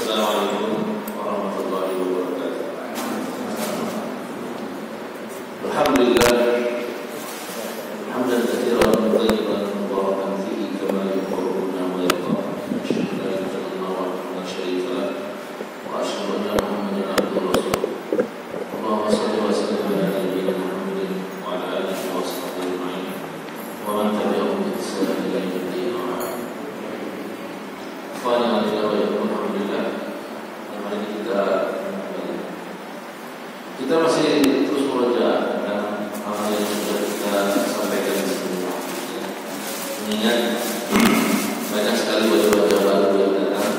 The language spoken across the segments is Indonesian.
Assalamualaikum warahmatullahi wabarakatuh. Alhamdulillah, hamdan katsiran thayyiban mubarakan fihi kama yuhibbuna wa yarda. Asyhadu an la ilaha illallah wahdahu la syarika lah wa asyhadu anna Muhammadan abduhu wa rasuluh. Allahumma shalli wa sallim ala nabiyyina Muhammadin wa ala alihi wa sahbihi ajma'in wa man tabi'ahum bi ihsan ila yaumil din. Alhamdulillah, hari ini kita masih terus berusaha dan hal yang sudah kita sampaikan di sini. Mengingat banyak sekali wajah-wajah baru yang datang.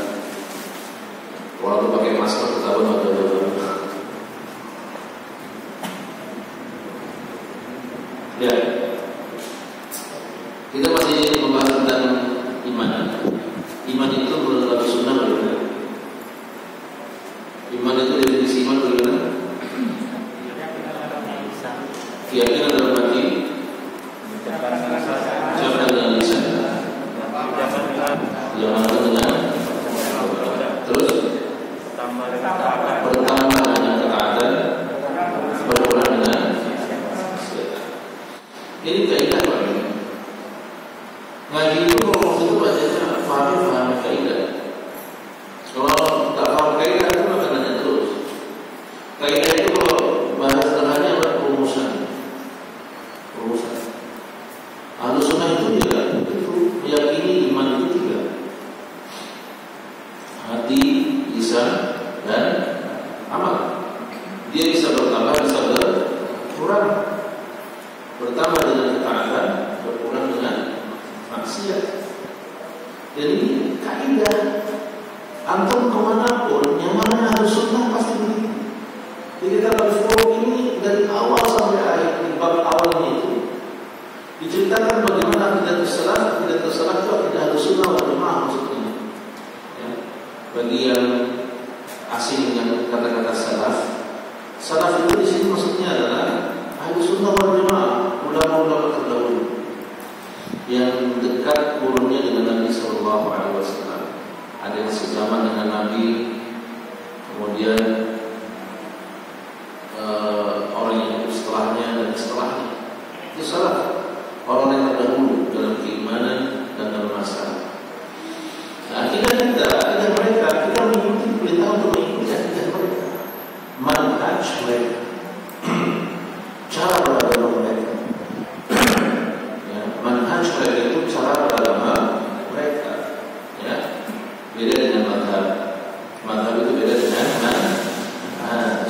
Walaupun pakai masker, ketahuan wajah-wajah baru. Ya, kita masih membahas tentang iman. Iman itu menurut sunnah bagaimana? Iman itu definisi iman bagaimana? Keyakinan dalam hati, ucapan dengan lisan, yang dengan terus bertambah dengan ketaatan, berkurang dengan maksiat. Ini kaidah bagi ngaji itu waktu itu bacanya paham kaidah. Kalau tak paham kaidah itu akan nanya terus. Kaidah itu kalau bahasa sederhananya adalah rumusan. Ahlus sunnah itu juga itu meyakini iman itu tiga: hati, lisan, dan amal. Dia bisa bertambah, bisa berkurang. Bertambah dengan ketaatan, berkurang dengan maksiat. Jadi kaidah antum kemanapun yang mana harus sunnah pasti begitu. Jadi kita harus ini dari awal sampai akhir di bab awalnya itu diceritakan bagaimana tidak terserah itu tidak harus sunnah wal jamaah maksudnya. Ya. Bagi yang asing dengan kata-kata salaf itu di sini maksudnya adalah ahlu sunnah wal jamaah, ulama-ulama terdahulu yang dekat kurunnya dengan Nabi Sallallahu Alaihi Wasallam. Ada yang sezaman dengan Nabi, kemudian orang yang hidup setelahnya dan setelahnya. Itu salaf, orang yang terdahulu dalam keimanan dan dalam masalah. Nah, akidah mereka, kita mengikuti perintah untuk mengikuti akidah mereka, manhaj mereka, cara beragama mereka. Manhaj mereka itu cara beragama mereka, ya. Beda dengan madhab. Madhab itu beda dengan manhaj.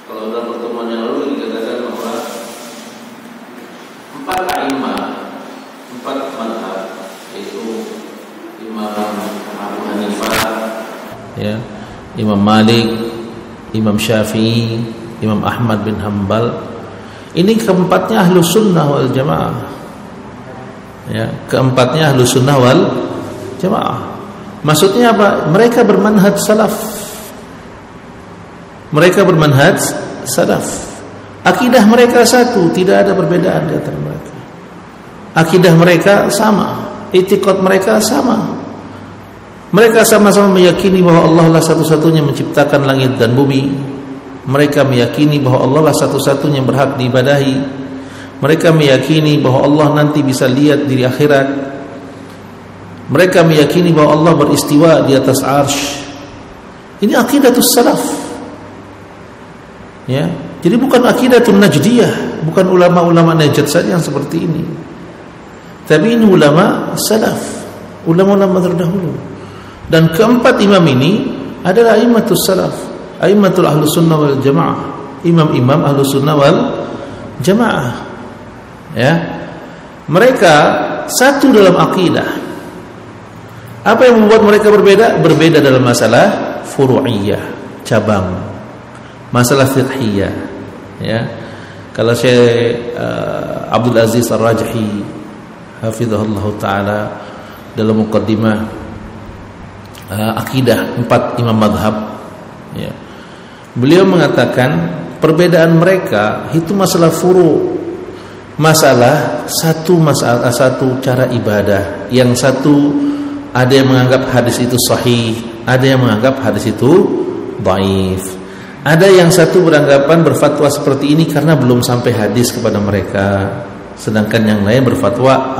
Kalau dalam pertemuan yang lalu dikatakan bahwa 4 a'imah, 4 madhab, yaitu Imam Abu Hanifah, ya, Imam Malik, Imam Syafi'i, Imam Ahmad bin Hanbal. Ini keempatnya ahlu sunnah wal jamaah. Ya, keempatnya ahlu sunnah wal jamaah. Maksudnya apa? Mereka bermanhaj salaf. Mereka bermanhaj salaf. Akidah mereka satu, tidak ada perbedaan di antara mereka. Akidah mereka sama, i'tiqad mereka sama. Mereka sama-sama meyakini bahwa Allah lah satu-satunya menciptakan langit dan bumi. Mereka meyakini bahwa Allah lah satu-satunya yang berhak diibadahi. Mereka meyakini bahwa Allah nanti bisa lihat di akhirat. Mereka meyakini bahwa Allah beristiwa di atas arsy. Ini aqidatus salaf. Ya, jadi bukan aqidatun najdiyah, bukan ulama-ulama najd saja yang seperti ini. Tapi ini ulama salaf, ulama-ulama terdahulu. Dan keempat imam ini adalah a'immatus salaf, a'immatul ahlus sunnah wal jamaah, imam-imam ahlus sunnah wal jamaah. Ya, mereka satu dalam akidah. Apa yang membuat mereka berbeda? Berbeda dalam masalah furu'iyah, cabang, masalah fiqhiyah. Ya, kalau Syekh Abdul Aziz Ar-Rajhi hafizahullah taala dalam muqaddimah akidah 4 imam madhab, ya, beliau mengatakan perbedaan mereka itu masalah furu'. Masalah satu cara ibadah. Yang satu ada yang menganggap hadis itu sahih, Ada yang menganggap hadis itu dhaif. Ada yang satu beranggapan berfatwa seperti ini karena belum sampai hadis kepada mereka. Sedangkan yang lain berfatwa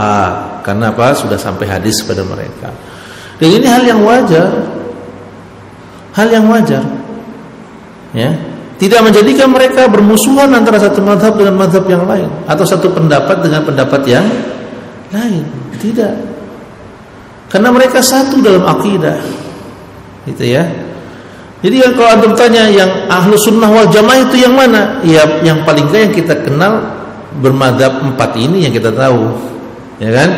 karena apa? Sudah sampai hadis kepada mereka. Dan ini hal yang wajar. Hal yang wajar. Ya. Tidak menjadikan mereka bermusuhan antara satu mazhab dengan mazhab yang lain, atau satu pendapat dengan pendapat yang lain. Tidak. Karena mereka satu dalam akidah. Gitu ya. Jadi kalau antum tanya yang ahlu sunnah wal jamaah itu yang mana? Ya yang paling kaya yang kita kenal bermadzhab 4 ini yang kita tahu. Ya kan?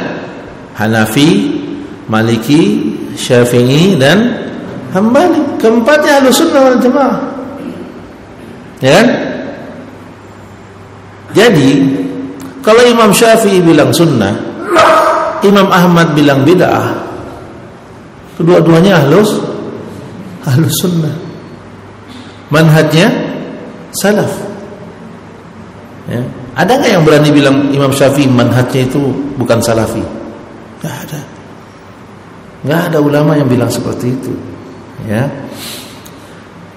Hanafi, Maliki, Syafi'i dan Hambali. Keempatnya ahlu sunnah wal jamaah. Ya kan? Jadi kalau Imam Syafi'i bilang sunnah, Imam Ahmad bilang bid'ah, kedua-duanya ahlus sunnah, manhajnya salaf. Ya. Ada nggak yang berani bilang Imam Syafi'i manhajnya itu bukan salafi? Nggak ada. Nggak ada ulama yang bilang seperti itu. Ya.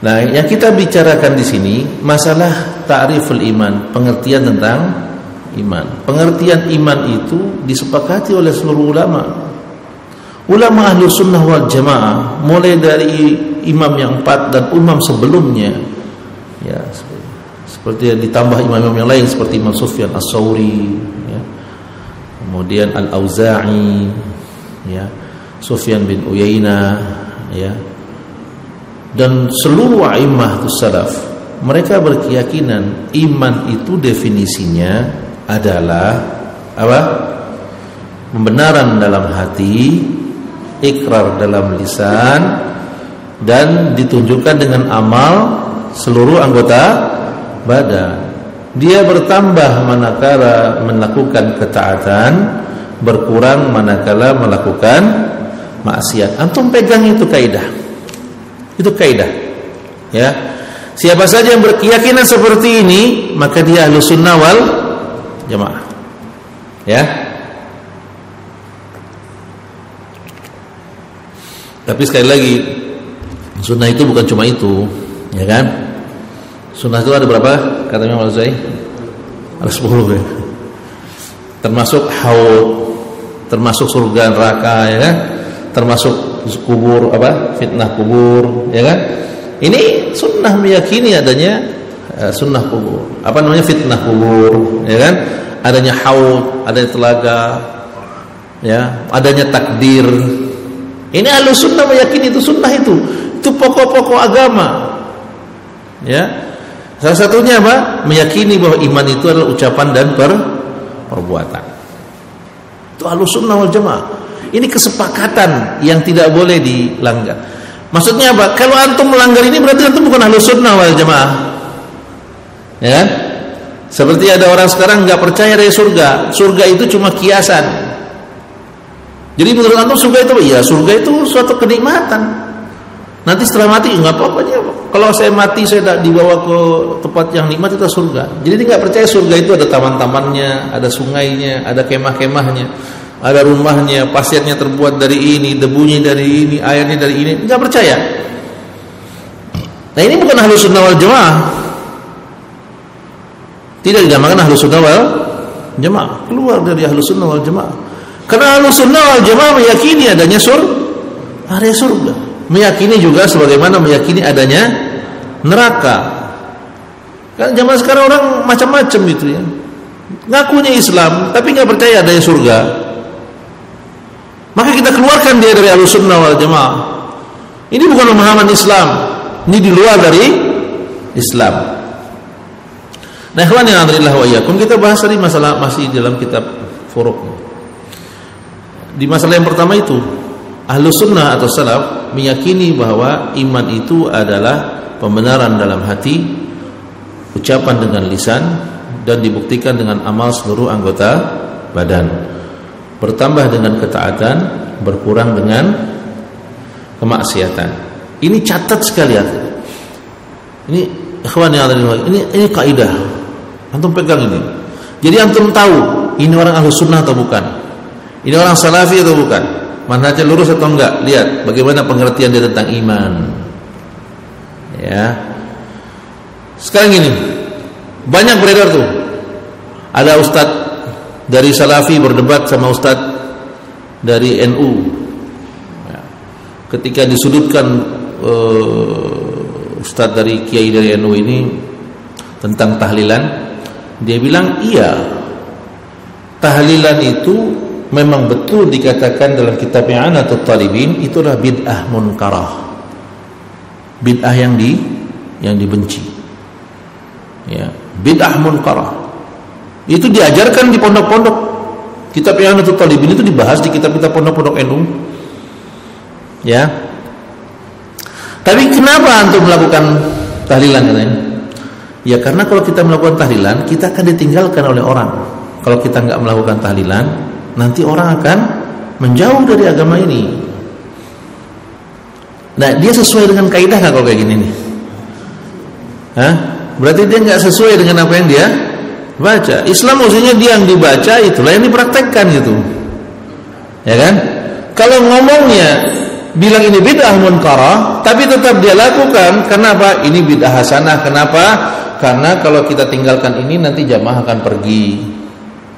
Nah, yang kita bicarakan di sini masalah ta'riful iman, pengertian tentang iman. Pengertian iman itu disepakati oleh seluruh ulama. Ulama ahlu sunnah wal jamaah, mulai dari imam yang 4 dan imam sebelumnya, ya, seperti yang ditambah imam-imam yang lain seperti Imam Sufyan As-Tsauri, ya, kemudian Al-Auza'i, ya, Sufyan bin Uyainah, ya, dan seluruh a'immah salaf, mereka berkeyakinan iman itu definisinya adalah apa? Pembenaran dalam hati, ikrar dalam lisan, dan ditunjukkan dengan amal seluruh anggota badan. Dia bertambah manakala melakukan ketaatan, berkurang manakala melakukan maksiat. Antum pegang itu kaidah. Itu kaidah. Ya. Siapa saja yang berkeyakinan seperti ini, maka dia ahlus sunnah wal jamaah. Ya. Tapi sekali lagi, sunnah itu bukan cuma itu, ya kan? Sunnah itu ada berapa? Kata Imam Al-Ghazali, ada 10 ya. Termasuk haud, termasuk surga neraka, ya kan? Termasuk kubur, apa? Fitnah kubur, ya kan? Ini sunnah meyakini adanya sunnah kubur. Apa namanya fitnah kubur, ya kan? Adanya haud, adanya telaga, ya, adanya takdir. Ini ahlu sunnah meyakini itu sunnah itu pokok-pokok agama. Ya, salah satunya apa? Meyakini bahwa iman itu adalah ucapan dan perbuatan. Itu ahlu sunnah wal jamaah. Ini kesepakatan yang tidak boleh dilanggar. Maksudnya apa? Kalau antum melanggar ini berarti antum bukan ahlu sunnah wal jamaah. Ya, seperti ada orang sekarang nggak percaya dari surga. Surga itu cuma kiasan. Jadi menurut antum surga itu, ya surga itu suatu kenikmatan. Nanti setelah mati nggak apa-apa aja. Kalau saya mati saya tak dibawa ke tempat yang nikmat, itu surga. Jadi dia nggak percaya surga itu ada taman-tamannya, ada sungainya, ada kemah-kemahnya, ada rumahnya, pasirnya terbuat dari ini, debunya dari ini, airnya dari ini. Nggak percaya. Nah ini bukan ahlus sunnah wal jamaah. Tidak dinamakan ahlus sunnah wal jamaah. Keluar dari ahlus sunnah wal jamaah. Karena ahlus sunnah wal jamaah meyakini adanya surga, meyakini juga sebagaimana meyakini adanya neraka. Kan zaman sekarang orang macam-macam itu ya, ngakunya Islam tapi nggak percaya adanya surga. Maka kita keluarkan dia dari ahlus sunnah wal jamaah. Ini bukan pemahaman Islam, ini di luar dari Islam. Nah, ikhwan yang alhamdulillah wa iyyakum, kita bahas tadi masalah masih dalam kitab Furuq. Di masalah yang pertama itu, ahlus sunnah atau salaf meyakini bahwa iman itu adalah pembenaran dalam hati, ucapan dengan lisan, dan dibuktikan dengan amal seluruh anggota badan. Bertambah dengan ketaatan, berkurang dengan kemaksiatan. Ini catat sekali ya. Ini ikhwan yang ada di luar, ini kaidah. Antum pegang ini. Jadi antum tahu ini orang ahlus sunnah atau bukan. Ini orang salafi atau bukan? manhajnya lurus atau enggak? Lihat bagaimana pengertian dia tentang iman. Ya. Sekarang gini, banyak beredar tuh. Ada ustadz dari Salafi berdebat sama ustadz dari NU. Ya. Ketika disudutkan ustadz dari kiai dari NU ini tentang tahlilan, dia bilang iya, tahlilan itu memang betul dikatakan dalam kitab I'anatul Talibin itulah bid'ah munkarah, bid'ah yang dibenci, ya, bid'ah munkarah. Itu diajarkan di pondok-pondok. Kitab I'anatul Talibin itu dibahas di kitab-kitab pondok-pondok NU, ya. Tapi kenapa antum melakukan tahlilan katanya? Ya karena kalau kita melakukan tahlilan, kita akan ditinggalkan oleh orang. Kalau kita nggak melakukan tahlilan, nanti orang akan menjauh dari agama ini. Nah, dia sesuai dengan kaidah nggak kalau kayak gini nih? Hah? Berarti dia nggak sesuai dengan apa yang dia baca. Islam maksudnya dia yang dibaca, itulah yang dipraktekkan gitu, ya kan? Kalau ngomongnya bilang ini bid'ah munkarah, tapi tetap dia lakukan, kenapa? Ini bid'ah hasanah. Kenapa? Karena kalau kita tinggalkan ini nanti jamaah akan pergi,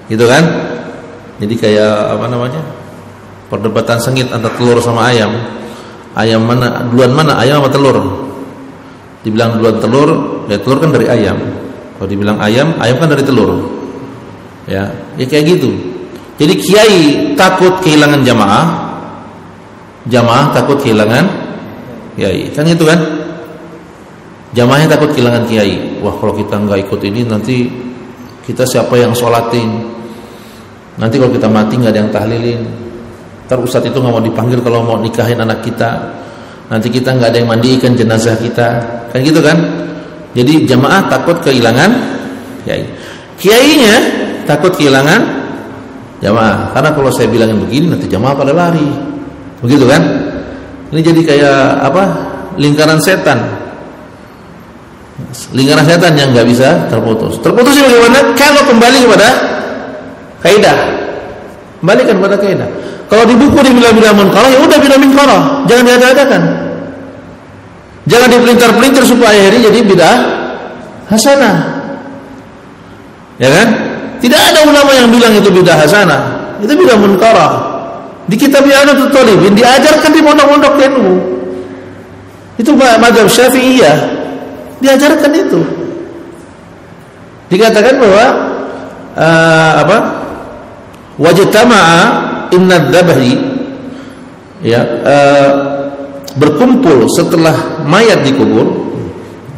gitu kan? Jadi kayak apa namanya? Perdebatan sengit antara telur sama ayam. Ayam mana? Duluan mana? Ayam apa telur? Dibilang duluan telur, ya telur kan dari ayam. Kalau dibilang ayam, ayam kan dari telur. Ya kayak gitu. Jadi kiai takut kehilangan jamaah, jamaah takut kehilangan kiai, kan itu kan? Jamaahnya takut kehilangan kiai. Wah, kalau kita nggak ikut ini nanti kita siapa yang sholatin? Nanti kalau kita mati nggak ada yang tahlilin. Ntar ustadz itu nggak mau dipanggil kalau mau nikahin anak kita. Nanti kita nggak ada yang mandikan jenazah kita, kan gitu kan? Jadi jamaah takut kehilangan kiai. Kiainya takut kehilangan jamaah. Karena kalau saya bilangin begini nanti jamaah pada lari. Begitu kan? Ini jadi kayak apa? Lingkaran setan. Lingkaran setan yang nggak bisa terputus. Terputusnya bagaimana? Kalau kembali kepada kaidah. Kembalikan kepada kaidah. Kalau di buku dibilang bid'ah munkarah, ya udah bid'ah munkarah. Jangan diada-adakan. Jangan dipelintar-pelintir supaya akhirnya jadi bid'ah hasanah. Ya kan? Tidak ada ulama yang bilang itu bid'ah hasanah. Itu bid'ah munkarah. Di kitab I'anatul Talibin diajarkan di pondok-pondok NU. Itu mazhab Syafi'iyah. Diajarkan itu. Dikatakan bahwa wajtama'a inna dzabhi, ya, berkumpul setelah mayat dikubur,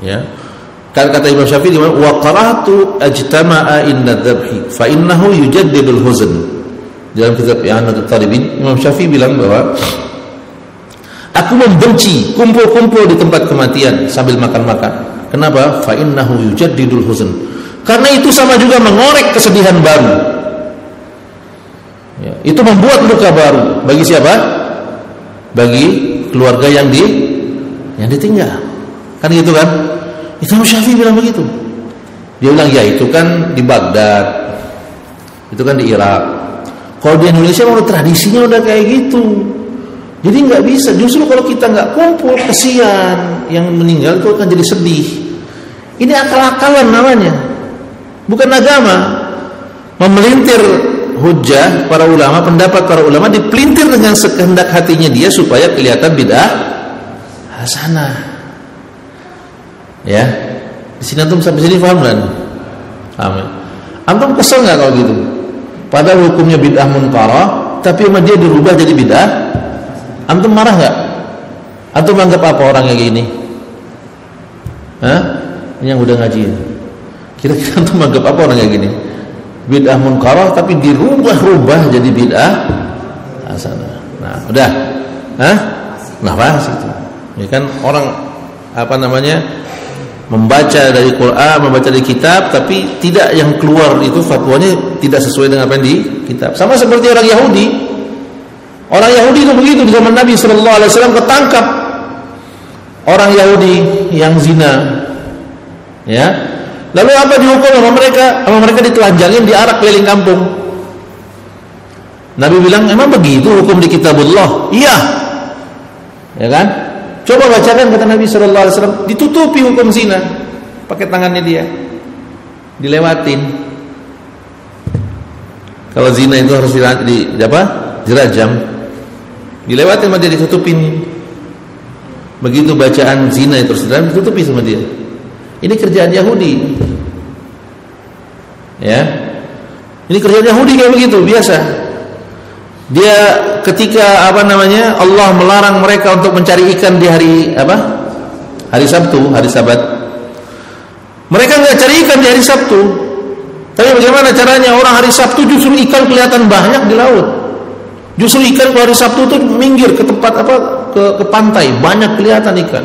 ya. Kata Imam Syafi'i wa qara'tu ajtama'a inna dzabhi fa innahu yujaddidul huzn. Dalam kitab I'anatul Talibin, Imam Syafi'i bilang bahwa aku membenci kumpul-kumpul di tempat kematian sambil makan-makan. Kenapa? Fa innahu yujaddidul huzn. Karena itu sama juga mengorek kesedihan baru. Ya, itu membuat luka baru bagi siapa? Bagi keluarga yang ditinggal. Kan gitu kan? Itu Imam Syafi'i bilang begitu. Dia bilang ya itu kan di Baghdad. Itu kan di Irak. Kalau di Indonesia mau tradisinya udah kayak gitu. Jadi nggak bisa. Justru kalau kita nggak kumpul, kesian yang meninggal itu akan jadi sedih. Ini akal-akalan namanya, bukan agama. Memelintir hujah para ulama, pendapat para ulama dipelintir dengan sekehendak hatinya dia supaya kelihatan bid'ah hasanah. Ya, di sini antum sampai sini paham kan? Amin. Antum kesel nggak kalau gitu? Padahal hukumnya bid'ah munkarah, tapi sama dia dirubah jadi bid'ah. Antum marah nggak? Antum anggap apa orang yang gini? Hah? Ini yang udah ngaji. Kira-kira antum anggap apa orang yang gini? Bid'ah munkarah tapi dirubah-rubah jadi bid'ah hasanah. Nah, udah. Hah? Nah, pas itu. Ya kan orang apa namanya? Membaca dari Quran, membaca dari kitab, tapi tidak yang keluar itu fatwanya tidak sesuai dengan apa yang di kitab. Sama seperti orang Yahudi. Orang Yahudi itu begitu di zaman Nabi sallallahu alaihi wasallam ketangkap orang Yahudi yang zina. Ya. Lalu apa dihukum sama mereka? Sama mereka ditelanjangin, diarak keliling kampung. Nabi bilang, emang begitu hukum di kitabullah? Iya. Ya kan? Coba bacakan kata Nabi SAW, ditutupi hukum zina pakai tangannya dia, dilewatin. Kalau zina itu harus dirajam, dilewatin sama dia, ditutupin. Begitu bacaan zina itu terus ditutupi sama dia. Ini kerjaan Yahudi. Ya. Ini kerjaan Yahudi kayak begitu, biasa. Dia ketika Allah melarang mereka untuk mencari ikan di hari Hari Sabtu, hari Sabat. Mereka nggak cari ikan di hari Sabtu. Tapi bagaimana caranya? Orang hari Sabtu justru ikan kelihatan banyak di laut. Justru ikan hari Sabtu itu minggir ke tempat ke pantai, banyak kelihatan ikan.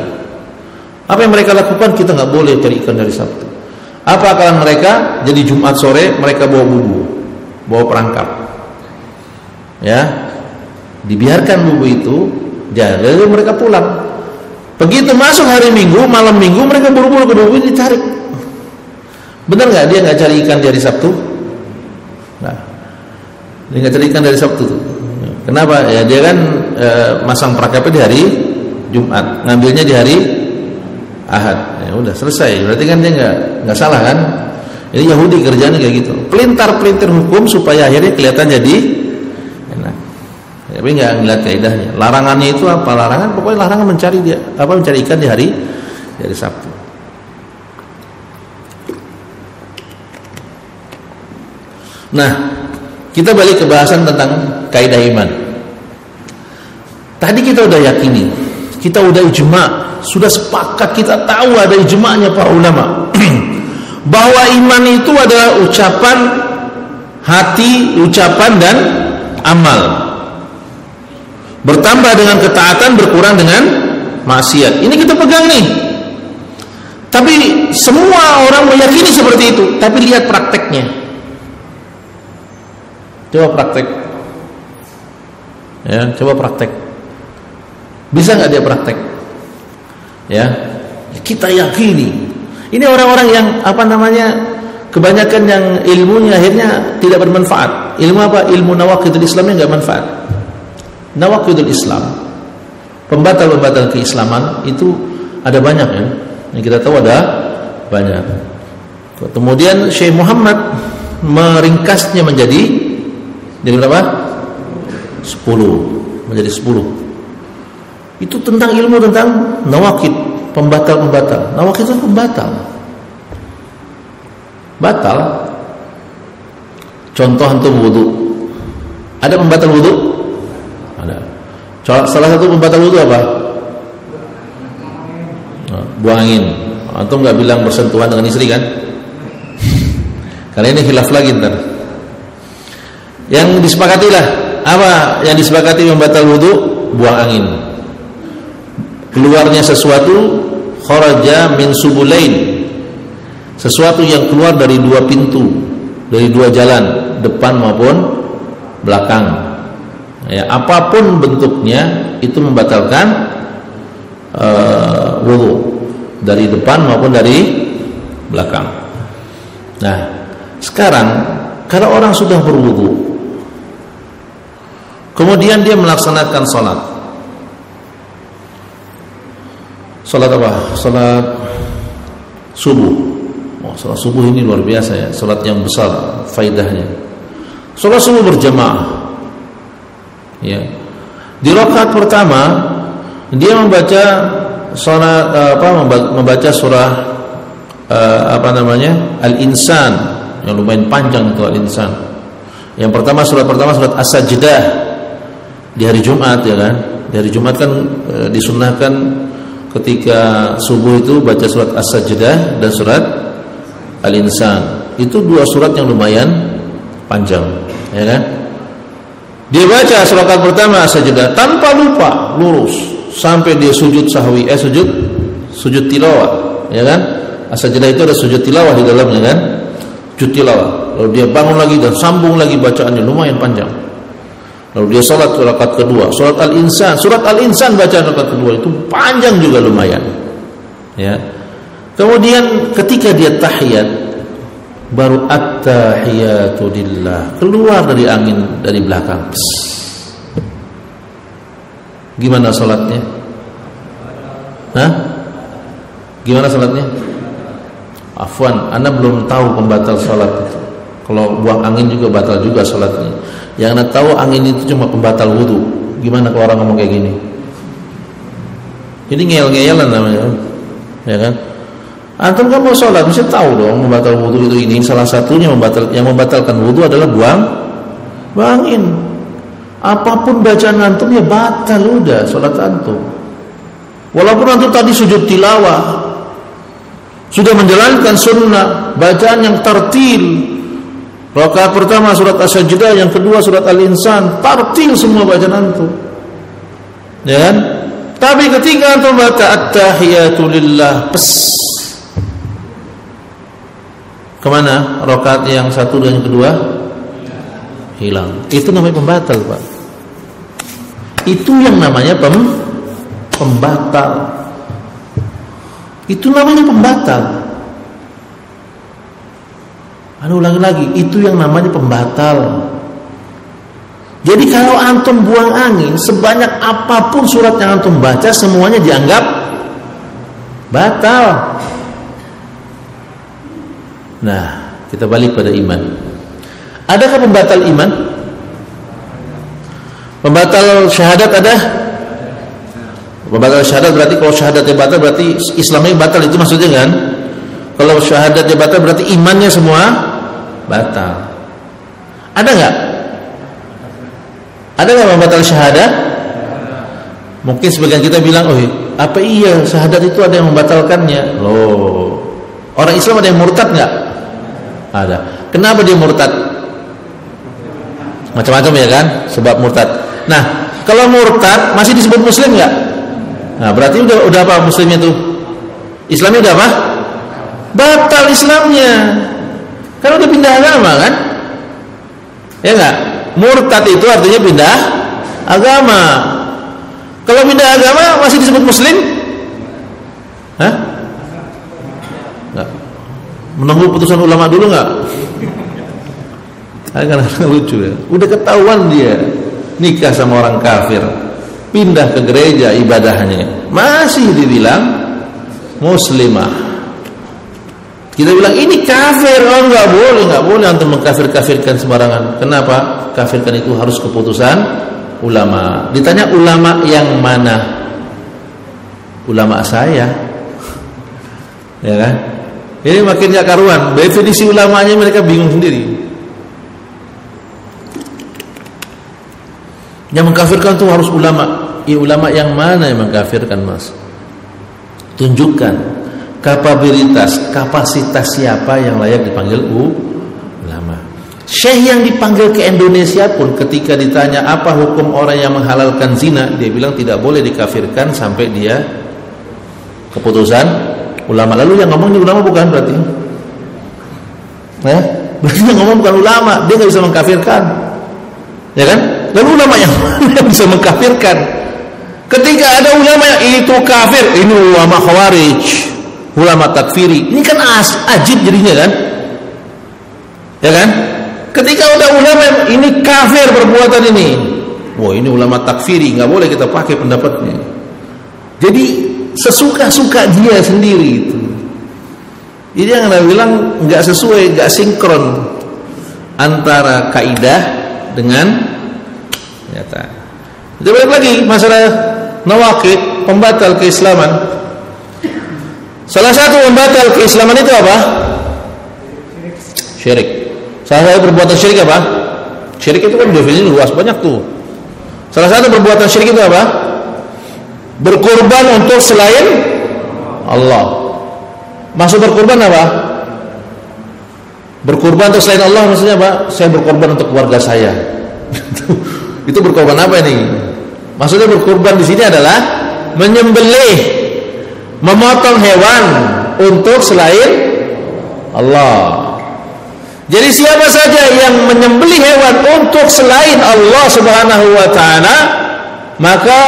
Apa yang mereka lakukan? Kita nggak boleh cari ikan dari Sabtu. Apa akalan mereka? Jadi Jumat sore mereka bawa bubu, bawa perangkap. Ya, dibiarkan bubu itu, lalu mereka pulang. Begitu masuk hari Minggu, malam Minggu mereka buru-buru ke bubu ditarik. Benar nggak dia nggak cari ikan di hari Sabtu? Nah, dia nggak cari ikan dari Sabtu tuh. Kenapa? Ya dia kan masang perangkapnya di hari Jumat, ngambilnya di hari Ahad. Ya udah selesai. Berarti kan dia nggak salah kan? Ini Yahudi kerjanya kayak gitu. Pelintar-pelintir hukum supaya akhirnya kelihatan jadi enak. Tapi nggak ngeliat kaidahnya. Larangannya itu apa? Larangan pokoknya larangan mencari ikan di hari Sabtu. Nah, kita balik ke bahasan tentang kaidah iman. Tadi kita udah yakini, kita udah ijma, sudah sepakat, kita tahu ada ijma'nya para ulama bahwa iman itu adalah ucapan hati, ucapan dan amal. Bertambah dengan ketaatan, berkurang dengan maksiat. Ini kita pegang nih. Tapi semua orang meyakini seperti itu, tapi lihat prakteknya. Coba praktek. Ya, coba praktek. Bisa nggak dia praktek? Ya, kita yakini. Ini orang-orang yang kebanyakan yang ilmunya akhirnya tidak bermanfaat. Ilmu apa? Ilmu nawaqidul Islamnya nggak manfaat. Nawaqidul Islam, pembatal-pembatal keislaman itu ada banyak ya. Yang kita tahu ada banyak. Kemudian Syekh Muhammad meringkasnya menjadi berapa? 10. Menjadi 10. Itu tentang ilmu tentang nawaqid, pembatal-pembatal. Nawaqid itu pembatal. Batal. Contoh antum wudu. Ada pembatal wudu? Ada. Salah satu pembatal wudu apa? Buang angin. Antum nggak bilang bersentuhan dengan istri kan? Karena ini khilaf lagi ntar. Yang disepakatilah apa? Yang disepakati membatal wudu, buang angin. Keluarnya sesuatu, kharaja min subulain, sesuatu yang keluar dari dua pintu, dari dua jalan, depan maupun belakang. Ya, apapun bentuknya itu membatalkan wudu, dari depan maupun dari belakang. Nah, sekarang kalau orang sudah berwudu, kemudian dia melaksanakan sholat apa? Sholat subuh. Sholat subuh ini luar biasa ya, sholat yang besar faidahnya. Sholat subuh berjamaah. Ya, di rakaat pertama dia membaca membaca surah Al-Insan yang lumayan panjang itu Al-Insan. Yang pertama surat As-Sajdah di hari Jumat ya kan. Di hari Jumat kan disunnahkan ketika subuh itu baca surat As-Sajdah dan surat Al-Insan. Itu dua surat yang lumayan panjang, ya kan? Dia baca surat pertama As-Sajdah tanpa lupa, lurus sampai dia sujud sahwi, sujud tilawah, ya kan? As-Sajdah itu ada sujud tilawah di dalamnya kan? Sujud tilawah. Lalu dia bangun lagi dan sambung lagi bacaannya lumayan panjang. Lalu dia salat rakaat kedua, surat Al-Insan bacaan rakaat kedua itu panjang juga lumayan. Ya. Kemudian ketika dia tahiyat, baru at-tahiyatu lillah, keluar dari angin dari belakang. Gimana salatnya? Hah? Gimana salatnya? Afwan, Anda belum tahu pembatal salat itu. Kalau buang angin juga batal juga salatnya. Yang Anda tahu angin itu cuma pembatal wudu. Gimana kalau orang ngomong kayak gini? Jadi ngeyel-ngeyelan namanya, ya kan? Antum kan mau sholat, mesti tahu dong membatal wudu itu ini. Salah satunya yang membatalkan wudu adalah buang angin. Apapun bacaan antum ya batal udah sholat antum. Walaupun antum tadi sujud tilawah, sudah menjalankan sunnah, bacaan yang tartil. Rakaat pertama surat As-Sajdah, yang kedua surat Al-Insan, tartil semua bacaan antum. Ya kan? Tapi ketika antum baca at-tahiyatu lillah, kemana? Rakaat yang satu dan yang kedua hilang. Itu namanya pembatal, Pak. Itu yang namanya pembatal. Itu namanya pembatal. Ulangi lagi, itu yang namanya pembatal. Jadi kalau antum buang angin, sebanyak apapun surat yang antum baca, semuanya dianggap batal. Nah, kita balik pada iman. Adakah pembatal iman? Pembatal syahadat ada? Pembatal syahadat berarti kalau syahadatnya batal berarti Islamnya batal, itu maksudnya kan? Kalau syahadatnya batal berarti imannya semua batal. Ada nggak? Ada nggak pembatal syahadat? Mungkin sebagian kita bilang, oh apa iya syahadat itu ada yang membatalkannya? Loh, orang Islam ada yang murtad nggak? Ada. Kenapa dia murtad? Macam-macam ya kan, sebab murtad. Nah, kalau murtad masih disebut muslim nggak? Nah, berarti udah apa muslimnya tuh? Islamnya udah apa? Batal Islamnya. Kan udah pindah agama kan? Ya nggak? Murtad itu artinya pindah agama. Kalau pindah agama masih disebut muslim? Hah? Nggak. Menunggu putusan ulama dulu nggak? Karena lucu ya. Udah ketahuan dia nikah sama orang kafir, pindah ke gereja ibadahnya, masih dibilang muslimah. Kita bilang ini kafir, oh nggak boleh antum mengkafir-kafirkan sembarangan. Kenapa? Kafirkan itu harus keputusan ulama. Ditanya ulama yang mana? Ulama saya, ya kan? Ini makin gak karuan. Definisi ulamanya mereka bingung sendiri. Yang mengkafirkan itu harus ulama. Ya, ulama yang mana yang mengkafirkan, Mas? Tunjukkan kapasitas siapa yang layak dipanggil ulama. Syekh yang dipanggil ke Indonesia pun ketika ditanya apa hukum orang yang menghalalkan zina, dia bilang tidak boleh dikafirkan sampai dia keputusan ulama. Lalu yang ngomong ini ulama bukan berarti? Berarti yang ngomong bukan ulama, dia nggak bisa mengkafirkan, ya kan? Lalu ulama yang bisa mengkafirkan? Ketika ada ulama yang itu kafir, ini ulama khawarij, ulama takfiri, ini kan ajib jadinya kan? Ya kan? Ketika ada ulama ini kafir perbuatan ini, wah ini ulama takfiri, nggak boleh kita pakai pendapatnya. Jadi sesuka-suka dia sendiri itu. Jadi yang Anda bilang nggak sesuai, nggak sinkron antara kaidah dengan nyata. Kita balik lagi masalah nawaqid, pembatal keislaman. Salah satu pembatal keislaman itu apa? Syirik. Salah satu perbuatan syirik apa? Syirik itu kan definisinya luas, banyak tuh. Salah satu perbuatan syirik itu apa? Berkorban untuk selain Allah. Maksud berkorban apa? Berkorban untuk selain Allah maksudnya apa? Saya berkorban untuk keluarga saya. Itu berkorban apa ini? Maksudnya berkorban di sini adalah menyembelih, memotong hewan untuk selain Allah. Jadi siapa saja yang menyembelih hewan untuk selain Allah Subhanahu wa taala, maka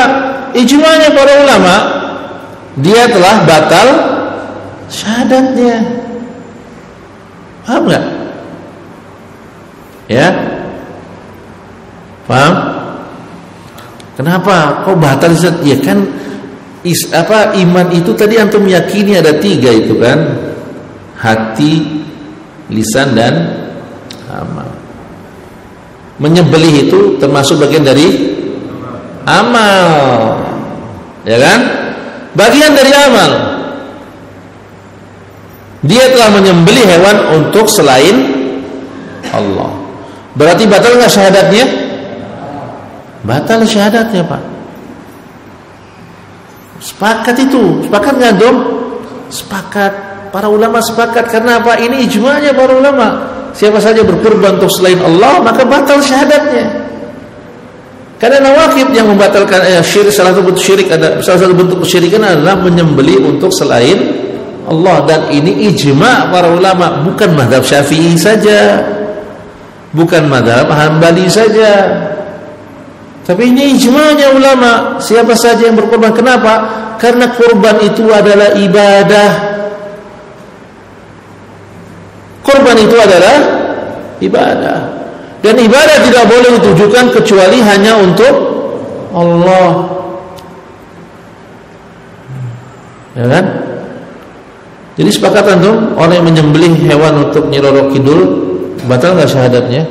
ijma'nya para ulama dia telah batal syahadatnya. Paham enggak? Ya, paham? Kenapa? Kok batal? Ya kan, iman itu tadi antum yakini ada 3 itu kan, hati, lisan dan amal. Menyembelih itu termasuk bagian dari amal, ya kan? Bagian dari amal. Dia telah menyembelih hewan untuk selain Allah. Berarti batal nggak syahadatnya? Batal syahadatnya, Pak. Sepakat itu, sepakat nggak dong? Sepakat. Para ulama sepakat. Karena apa? Ini ijma'nya para ulama. Siapa saja berkurban untuk selain Allah, maka batal syahadatnya. Karena nawaqid yang membatalkan syirik, salah satu bentuk kesyirikan adalah menyembelih untuk selain Allah, dan ini ijma' para ulama, bukan mazhab Syafi'i saja, bukan mazhab Hambali saja, tapi ini ijma'nya ulama. Siapa saja yang berkorban, kenapa? Karena kurban itu adalah ibadah. Kurban itu adalah ibadah, dan ibadah tidak boleh ditujukan kecuali hanya untuk Allah, ya kan? Jadi sepakatan tuh, orang yang menyembelih hewan untuk Nyi Roro Kidul batal nggak syahadatnya?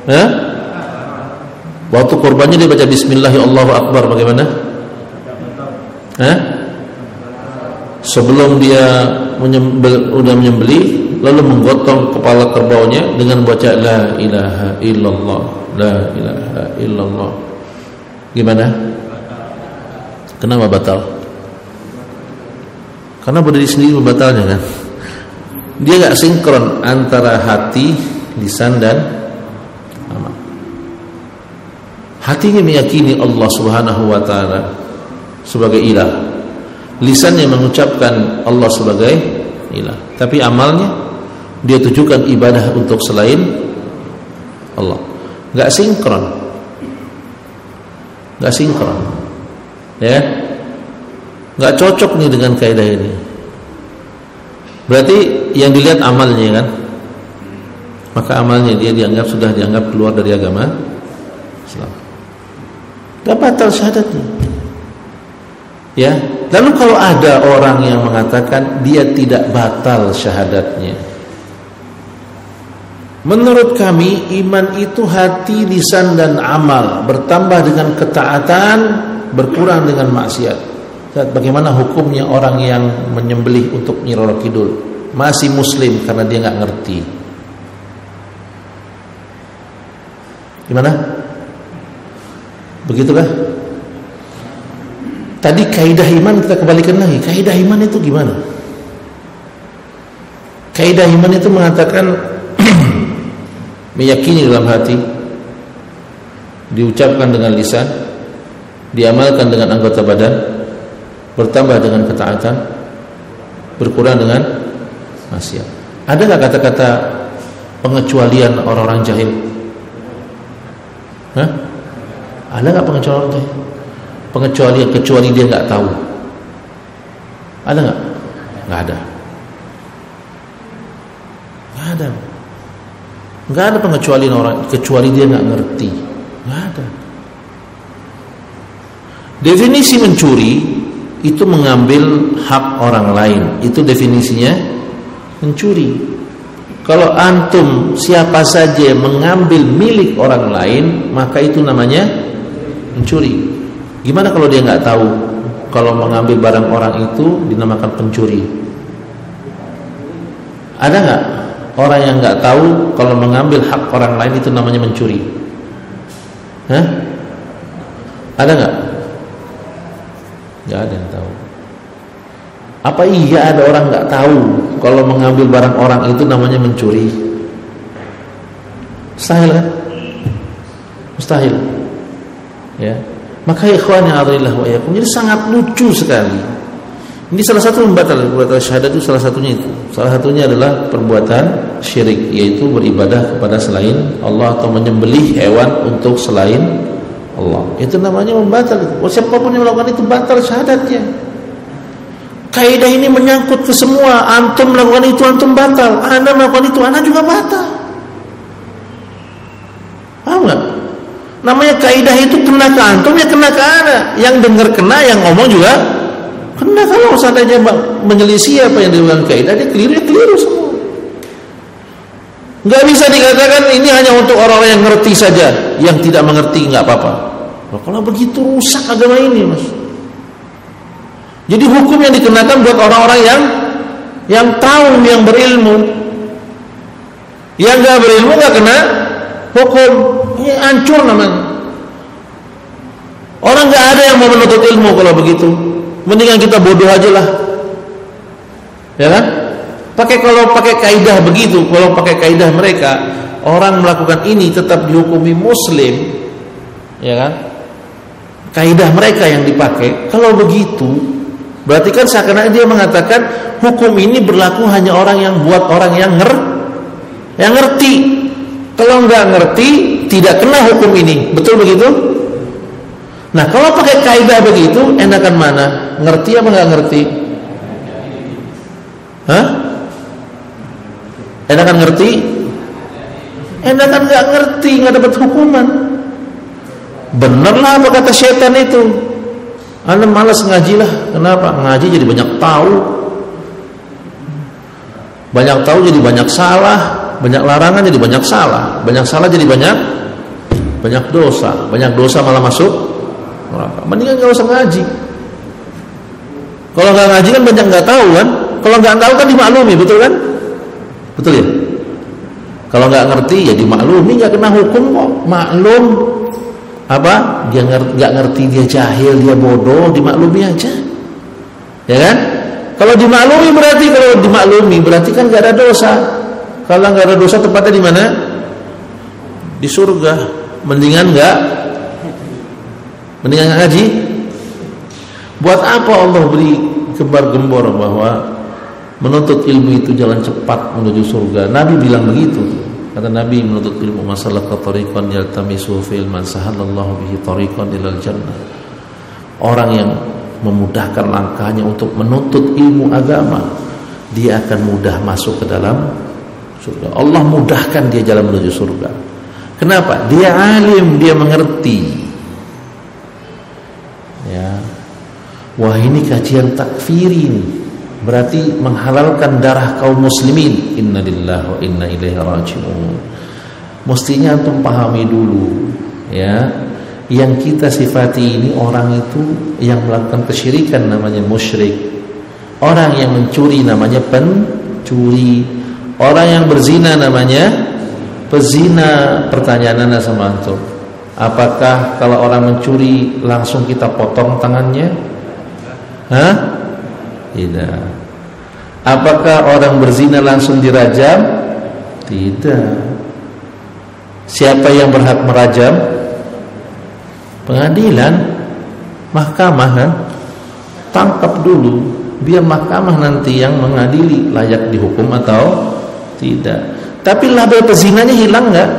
Hah? Waktu korbannya dia baca Bismillahirrahmanirrahim, Allahu Akbar, bagaimana? Hah? Sebelum dia menyembelih, lalu menggotong kepala kerbaunya dengan baca La ilaha illallah, La ilaha illallah. Gimana? Kenapa batal? Karena berdiri sendiri membatalnya kan. Dia gak sinkron antara hati, lisan dan amal. Hatinya meyakini Allah Subhanahu wa ta'ala sebagai ilah, lisannya mengucapkan Allah sebagai ilah, tapi amalnya dia tujukan ibadah untuk selain Allah. Gak sinkron, gak sinkron, ya. Gak cocok nih dengan kaidah ini. Berarti yang dilihat amalnya kan, maka amalnya dia sudah dianggap keluar dari agama Islam. Gak batal syahadatnya. Ya. Lalu kalau ada orang yang mengatakan dia tidak batal syahadatnya, menurut kami iman itu hati, lisan dan amal, bertambah dengan ketaatan, berkurang dengan maksiat. Bagaimana hukumnya orang yang menyembelih untuk Nyi Roro Kidul? Masih muslim karena dia nggak ngerti. Gimana? Begitukah? Tadi kaidah iman kita kembalikan lagi. Kaidah iman itu gimana? Kaidah iman itu mengatakan meyakini dalam hati, diucapkan dengan lisan, diamalkan dengan anggota badan, bertambah dengan ketaatan, berkurang dengan maksiat. Ada nggak kata-kata pengecualian orang-orang jahil? Hah? Ada nggak pengecualian orang jahil? Pengecualian kecuali dia nggak tahu. Ada nggak? Nggak ada. Nggak ada. Nggak ada pengecualian orang kecuali dia nggak ngerti. Nggak ada. Definisi mencuri itu mengambil hak orang lain, itu definisinya mencuri. Kalau antum siapa saja mengambil milik orang lain, maka itu namanya mencuri. Gimana kalau dia nggak tahu kalau mengambil barang orang itu dinamakan pencuri? Ada nggak orang yang nggak tahu kalau mengambil hak orang lain itu namanya mencuri? Hah? Ada nggak? Nggak ada yang tahu. Apa iya ada orang nggak tahu kalau mengambil barang orang itu namanya mencuri? Mustahil kan? Mustahil. Ya. Maka ikhwan yang adzalillah wa iyyakum, jadi sangat lucu sekali. Ini salah satu membatal syahadat itu, salah satunya itu. Salah satunya adalah perbuatan syirik, yaitu beribadah kepada selain Allah atau menyembelih hewan untuk selain Allah. Itu namanya membatal. Siapapun yang melakukan itu batal syahadatnya. Kaidah ini menyangkut ke semua. Antum melakukan itu, antum batal. Anda melakukan itu, Anda juga batal. Namanya kaidah itu kena ke antum ya kena ke ana. Yang dengar kena, yang ngomong juga kena. Kalau seandainya menyelisih apa yang dibilang kaidah, dia keliru semua. Nggak bisa dikatakan ini hanya untuk orang-orang yang ngerti saja, yang tidak mengerti nggak apa-apa. Kalau begitu rusak agama ini, Mas. Jadi hukum yang dikenakan buat orang-orang yang tahu, yang berilmu. Yang nggak berilmu nggak kena hukum. Ini hancur namanya. Orang nggak ada yang mau menuntut ilmu kalau begitu. Mendingan kita bodoh aja lah, ya kan? Kalau pakai kaidah begitu, kalau pakai kaidah mereka, orang melakukan ini tetap dihukumi Muslim, ya kan? Kaidah mereka yang dipakai. Kalau begitu, berarti kan seakan-akan dia mengatakan hukum ini berlaku hanya orang yang buat orang yang ngerti. Kalau nggak ngerti, tidak kena hukum ini. Betul begitu? Nah, kalau pakai kaidah begitu, enakan mana? Ngerti apa nggak ngerti? Hah? Enakan ngerti? Enakan nggak ngerti, nggak dapat hukuman. Bener lah apa kata setan itu. Anda malas ngaji lah. Kenapa? Ngaji jadi banyak tahu. Banyak tahu jadi banyak salah. Banyak larangan jadi banyak salah. Banyak salah jadi banyak dosa. Banyak dosa malah masuk neraka. Mendingan gak usah ngaji. Kalau gak ngaji kan banyak gak tahu kan. Kalau gak tahu kan dimaklumi, betul kan? Betul ya? Kalau gak ngerti ya dimaklumi, gak kena hukum kok. Maklum. Apa? Dia gak ngerti, dia jahil, dia bodoh, dimaklumi aja. Ya kan? Kalau dimaklumi berarti kan gak ada dosa. Kalau nggak ada dosa tempatnya di mana? Di surga. Mendingan nggak ngaji. Buat apa Allah beri gembar-gembor bahwa menuntut ilmu itu jalan cepat menuju surga? Nabi bilang begitu. Kata Nabi, menuntut ilmu masalah tariqan yaltamisu fil man sahalallahu bihi tariqan ilal jannah. Orang yang memudahkan langkahnya untuk menuntut ilmu agama, dia akan mudah masuk ke dalam surga. Allah mudahkan dia jalan menuju surga. Kenapa? Dia alim, dia mengerti. Ya. Wah, ini kajian takfiri ini. Berarti menghalalkan darah kaum muslimin. Inna lillahi wa inna ilaihi raji'un. Mestinya antum pahami dulu, ya. Yang kita sifati ini orang itu yang melakukan kesyirikan namanya musyrik. Orang yang mencuri namanya pencuri. Orang yang berzina namanya pezina. Pertanyaan Anda sama antum, apakah kalau orang mencuri langsung kita potong tangannya? Hah? Tidak. Apakah orang berzina langsung dirajam? Tidak. Siapa yang berhak merajam? Pengadilan, mahkamah kan? Tangkap dulu, biar mahkamah nanti yang mengadili layak dihukum atau tidak. Tapi label pezinanya hilang nggak?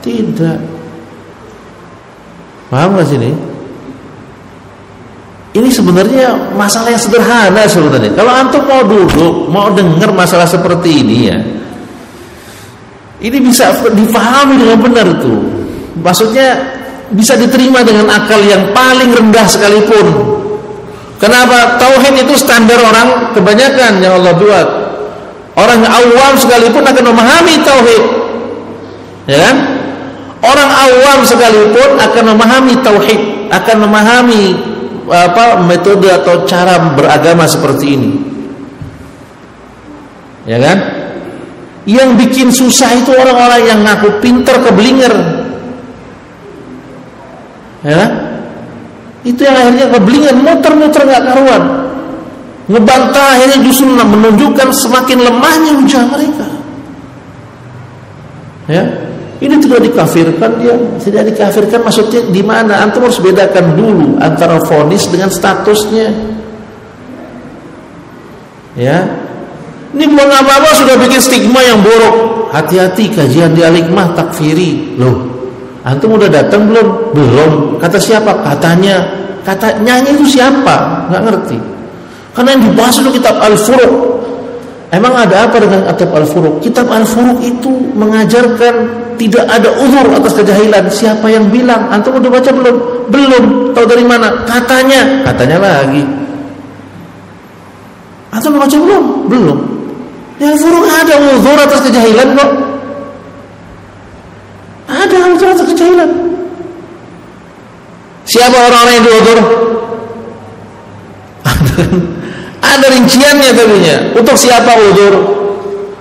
Tidak. Paham nggak sini? Ini sebenarnya masalah yang sederhana sebenarnya. Kalau antum mau duduk, mau dengar masalah seperti ini ya, ini bisa dipahami dengan benar tuh. Maksudnya bisa diterima dengan akal yang paling rendah sekalipun. Kenapa? Tauhid itu standar orang kebanyakan yang Allah buat. Orang awam sekalipun akan memahami tauhid, ya kan? Orang awam sekalipun akan memahami tauhid, akan memahami metode atau cara beragama seperti ini, ya kan? Yang bikin susah itu orang-orang yang ngaku pinter keblinger, ya kan? Itu yang akhirnya keblinger, muter-muter nggak karuan. Ngebantah akhirnya justru menunjukkan semakin lemahnya hujah mereka. Ya, ini tidak dikafirkan dia, tidak dikafirkan maksudnya di mana? Antum harus bedakan dulu antara vonis dengan statusnya. Ya, ini belum apa-apa sudah bikin stigma yang buruk. Hati-hati kajian di Al-Hikmah takfiri. Loh, antum udah datang belum? Belum. Kata siapa? Katanya itu siapa? Nggak ngerti. Karena yang dibahas itu kitab Al-Furuq. Emang ada apa dengan kitab Al-Furuq? Kitab Al-Furuq itu mengajarkan tidak ada uzur atas kejahilan. Siapa yang bilang? Antum udah baca belum? Belum. Tahu dari mana? Katanya lagi. Antum udah baca belum? Belum. Yang furu' ada uzur atas kejahilan kok. Ada uzur atas kejahilan. Siapa orang-orang yang diuzur? Ada rinciannya tentunya. Untuk siapa uzur?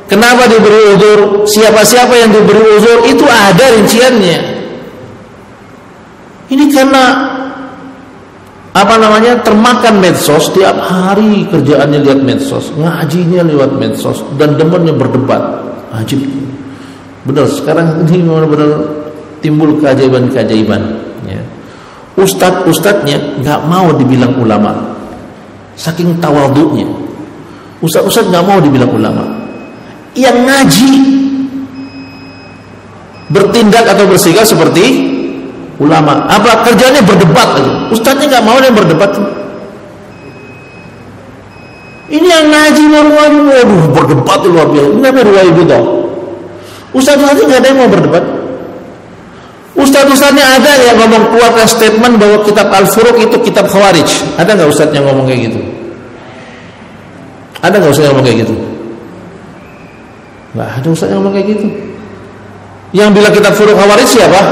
Kenapa diberi uzur? Siapa-siapa yang diberi uzur itu ada rinciannya. Ini karena termakan medsos, tiap hari kerjaannya lihat medsos, ngajinya lewat medsos, dan demennya berdebat. Ajib. Benar, sekarang ini benar-benar timbul keajaiban-keajaiban. Ya. Ustadz-ustadznya nggak mau dibilang ulama, saking tawadhu'nya. Ustadz-ustadz nggak mau dibilang ulama. Yang ngaji bertindak atau bersikap seperti ulama. Apa kerjanya? Berdebat aja. Ustadznya nggak mau yang berdebat. Ini yang ngaji waduh berdebat luar biasa. Ini apa riwayat itu? Ustadz-ustadznya nggak ada yang mau berdebat. Ustadz-ustadznya ada yang ngomong keluarkan statement bahwa kitab Al-Furuq itu kitab Khawarij. Ada nggak ustadz yang ngomong kayak gitu? Ada nggak ustadz yang ngomong kayak gitu? Nggak ada ustadz yang ngomong kayak gitu. Yang bilang kitab Furuq Khawarij siapa?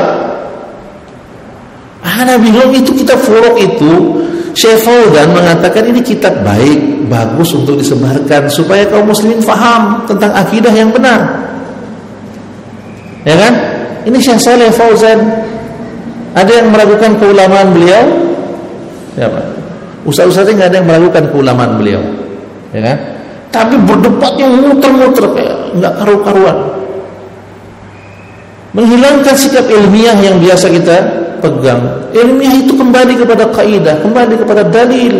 Ana bilang itu kitab Furuq itu Syekh Fauzan mengatakan ini kitab baik, bagus untuk disebarkan supaya kaum muslimin faham tentang akidah yang benar. Ya kan? Ini Syekh Saleh Fauzan. Ada yang meragukan keulamaan beliau? Ya Pak. Ustaz-ustaznya nggak ada yang meragukan keulamaan beliau. Ya kan? Tapi berdebatnya muter-muter kayak nggak karu-karuan. Menghilangkan sikap ilmiah yang biasa kita pegang. Ilmiah itu kembali kepada kaidah, kembali kepada dalil.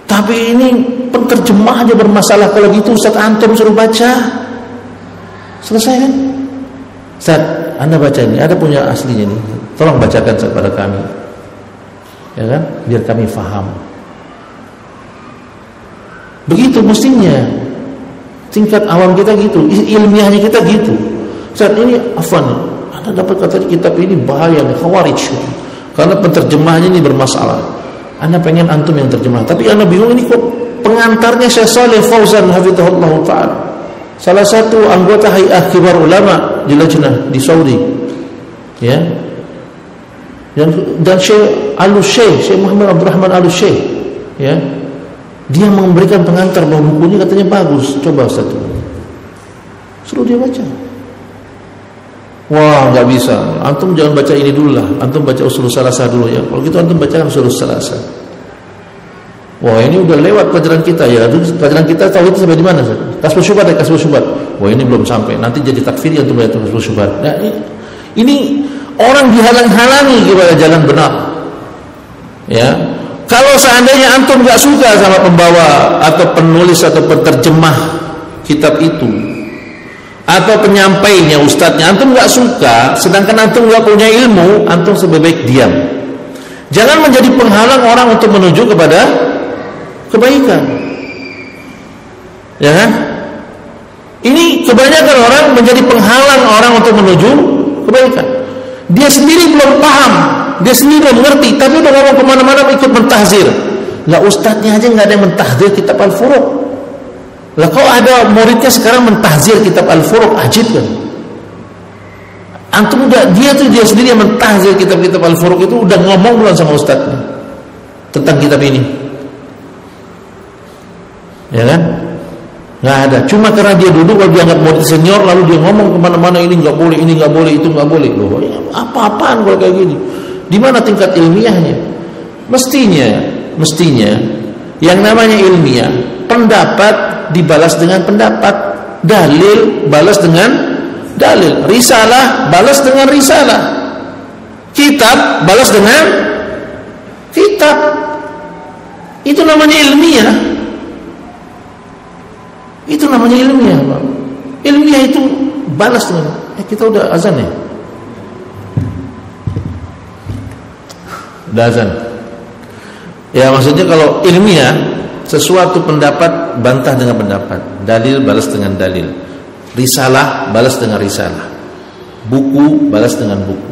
Tapi ini penterjemah aja bermasalah. Kalau gitu Ustaz antum suruh baca, selesai kan? Ustaz, Anda baca ini, ada punya aslinya nih. Tolong bacakan kepada kami, ya kan? Biar kami faham. Begitu mestinya. Tingkat awam kita gitu, ilmiahnya kita gitu. Ustaz ini afwan, Anda dapat kata kitab ini bahaya nih, Khawarij. Karena penterjemahnya ini bermasalah. Anda pengen antum yang terjemah, tapi Anda bingung ini kok pengantarnya Syekh Saleh Fauzan hafizahullah ta'ala, salah satu anggota Hay'ah Kibar Ulama di Lajnah di Saudi, ya. Dan Syekh Al-Syekh, Syekh Muhammad Abdurrahman Al-Syekh, ya. Dia memberikan pengantar bahwa bukunya katanya bagus. Coba Ustaz, suruh dia baca. Wah, nggak bisa. Antum jangan baca ini dulu lah. Antum baca Ushul Salasah dulu ya. Kalau gitu antum baca Ushul Salasah. Wah, ini udah lewat pelajaran kita ya. Pelajaran kita tahu itu sampai di mana? Kasbul Syubhat ya, Kasbul Syubhat. Wah, ini belum sampai. Nanti jadi takfir ya antum baca Kasbul Syubhat. Nah, ini orang dihalang-halangi kepada jalan benar. Ya. Kalau seandainya antum nggak suka sama pembawa atau penulis atau penterjemah kitab itu, atau penyampainya, ustadznya, antum nggak suka, sedangkan antum nggak punya ilmu, antum sebaik diam. Jangan menjadi penghalang orang untuk menuju kepada kebaikan, ya kan? Ini kebanyakan orang menjadi penghalang orang untuk menuju kebaikan. Dia sendiri belum paham, dia sendiri belum mengerti, tapi udah ngomong kemana-mana ikut mentahzir. Lah ustadznya aja nggak ada yang mentahzir kitab Al-Furuq. Lah kok ada muridnya sekarang mentahzir kitab Al-Furuq, ajib kan? Antum udah dia sendiri yang mentahzir kitab-kitab Al-Furuq itu udah ngomong belum sama ustadznya tentang kitab ini? Ya kan? Nggak ada. Cuma karena dia duduk kalau dianggap murid senior lalu dia ngomong kemana-mana ini nggak boleh, ini nggak boleh, itu nggak boleh. Loh, apa-apaan kalau kayak gini? Di mana tingkat ilmiahnya? Mestinya yang namanya ilmiah, pendapat dibalas dengan pendapat, dalil balas dengan dalil, risalah balas dengan risalah, kitab balas dengan kitab. Itu namanya ilmiah. Itu namanya ilmiah, Pak. Ilmiah itu balas dengan kita udah azan ya? Udah azan. Ya maksudnya kalau ilmiah sesuatu pendapat bantah dengan pendapat, dalil balas dengan dalil, Risalah balas dengan risalah, buku balas dengan buku.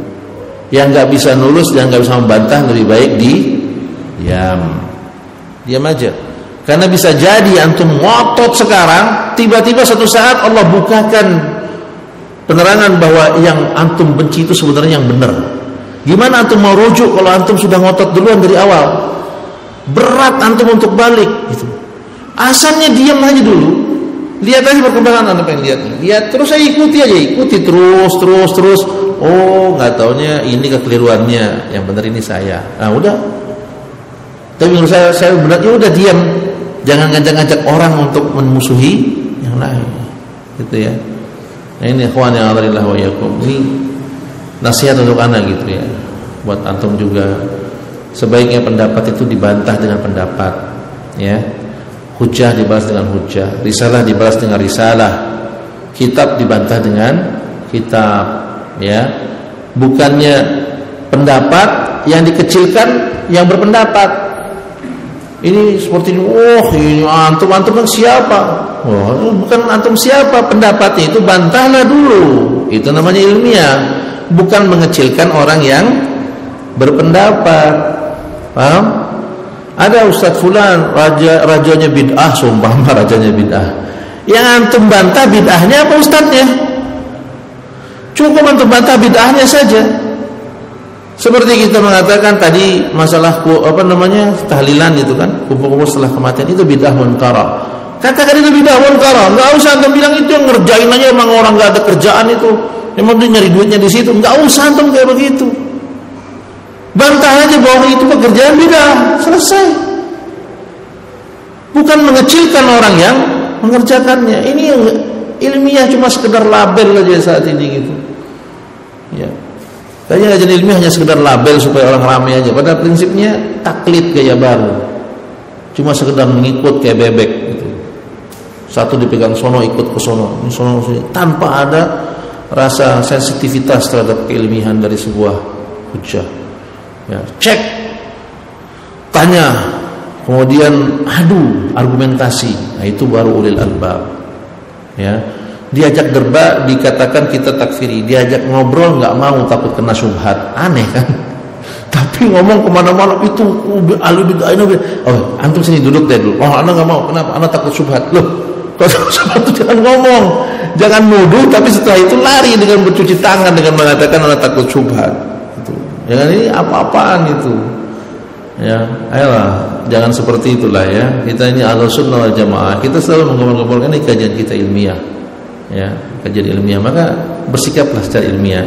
Yang nggak bisa nulis dan nggak bisa membantah lebih baik diam aja. Karena bisa jadi antum ngotot sekarang, tiba-tiba satu saat Allah bukakan penerangan bahwa yang antum benci itu sebenarnya yang benar. Gimana antum mau rujuk kalau antum sudah ngotot duluan dari awal? Berat antum untuk balik gitu. Asalnya diam aja dulu, lihat aja perkembangan anda pengen lihat terus saya ikuti terus. Oh nggak taunya ini kekeliruannya, yang benar ini saya. Nah udah. Tapi menurut saya benar, ya udah diam. Jangan ngajak-ngajak orang untuk memusuhi yang lain, gitu ya. Nah ini ikhwan yang alhamdulillah wa yakum. Ini nasihat untuk anak gitu ya. Buat antum juga, sebaiknya pendapat itu dibantah dengan pendapat, ya. Hujjah dibalas dengan hujjah, risalah dibalas dengan risalah, kitab dibantah dengan kitab, ya. Bukannya pendapat yang dikecilkan yang berpendapat. Ini seperti ini, ini antum kan siapa? Bukan antum siapa, pendapatnya itu bantahlah dulu. Itu namanya ilmiah, bukan mengecilkan orang yang berpendapat. Paham? Ada Ustadz Fulan, rajanya bid'ah, sumpah rajanya bid'ah. Yang antum bantah bid'ahnya apa ustadznya? Cukup antum bantah bid'ahnya saja. Seperti kita mengatakan tadi masalah tahlilan itu kan, kumpul-kumpul setelah kematian itu bid'ah munkara. Katakan itu bid'ah munkara, enggak usah antum bilang itu yang ngerjain aja emang orang enggak ada kerjaan itu. Emang dia nyari duitnya di situ, enggak usah antum kayak begitu. Bantah aja bahwa itu pekerjaan bid'ah, selesai. Bukan mengecilkan orang yang mengerjakannya. Ini yang ilmiah cuma sekedar label aja saat ini gitu. Ya. Kayaknya kajian ilmiah hanya sekedar label supaya orang ramai aja. Pada prinsipnya taklid gaya baru. Cuma sekedar mengikut kayak bebek gitu. Satu dipegang sono ikut ke sono, tanpa ada rasa sensitivitas terhadap keilmihan dari sebuah hujjah. Ya, cek, tanya, kemudian adu argumentasi. Nah, itu baru ulil albab. Ya. Diajak debat dikatakan kita takfiri, diajak ngobrol nggak mau, takut kena syubhat, aneh kan? Tapi ngomong kemana-mana itu alubid ini, antum sini duduk deh dulu. Oh, anak nggak mau, kenapa? Anak takut syubhat. Loh, kalau syubhat itu jangan ngomong, jangan nuduh, tapi setelah itu lari dengan bercuci tangan dengan mengatakan anak takut syubhat. Itu, jangan ini apa-apaan itu. Ya, ayolah, jangan seperti itulah ya. Kita ini Ahlussunnah wal Jamaah, kita selalu mengumpulkan ini kajian kita ilmiah. Ya, kajian ilmiah, maka bersikaplah secara ilmiah,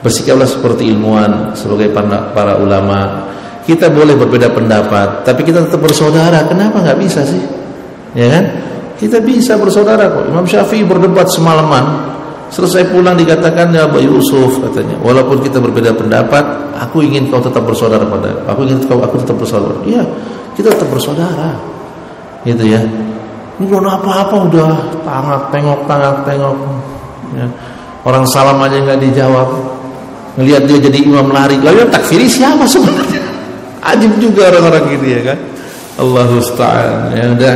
bersikaplah seperti ilmuwan, sebagai para ulama. Kita boleh berbeda pendapat, tapi kita tetap bersaudara. Kenapa nggak bisa sih? Ya kan? Kita bisa bersaudara kok. Imam Syafi'i berdebat semalaman, selesai pulang dikatakan ya Abu Yusuf, katanya, walaupun kita berbeda pendapat, aku ingin kau tetap bersaudara pada aku, ingin aku tetap bersaudara. Iya, kita tetap bersaudara, gitu ya. Ini belum apa-apa udah tengok. Ya. Orang salam aja nggak dijawab. Ngelihat dia jadi imam lari. Lalu yang takfiri siapa sebenarnya? Ajib juga orang-orang gitu ya kan. Allahu musta'an. Ya udah,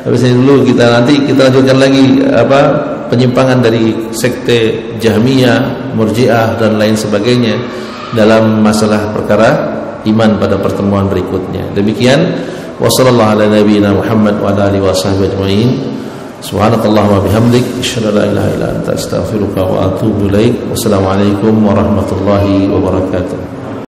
habis ini dulu nanti kita lanjutkan lagi penyimpangan dari sekte Jahmiyah, Murji'ah dan lain sebagainya dalam masalah perkara iman pada pertemuan berikutnya. Demikian. Wassallallahu ala nabiyyina Muhammad wa ala alihi washabbihi ajmain. Subhanakallahumma bihamdik asyhadu an la ilaha illa anta astaghfiruka wa atubu ilaik. Wassalamualaikum warahmatullahi wabarakatuh.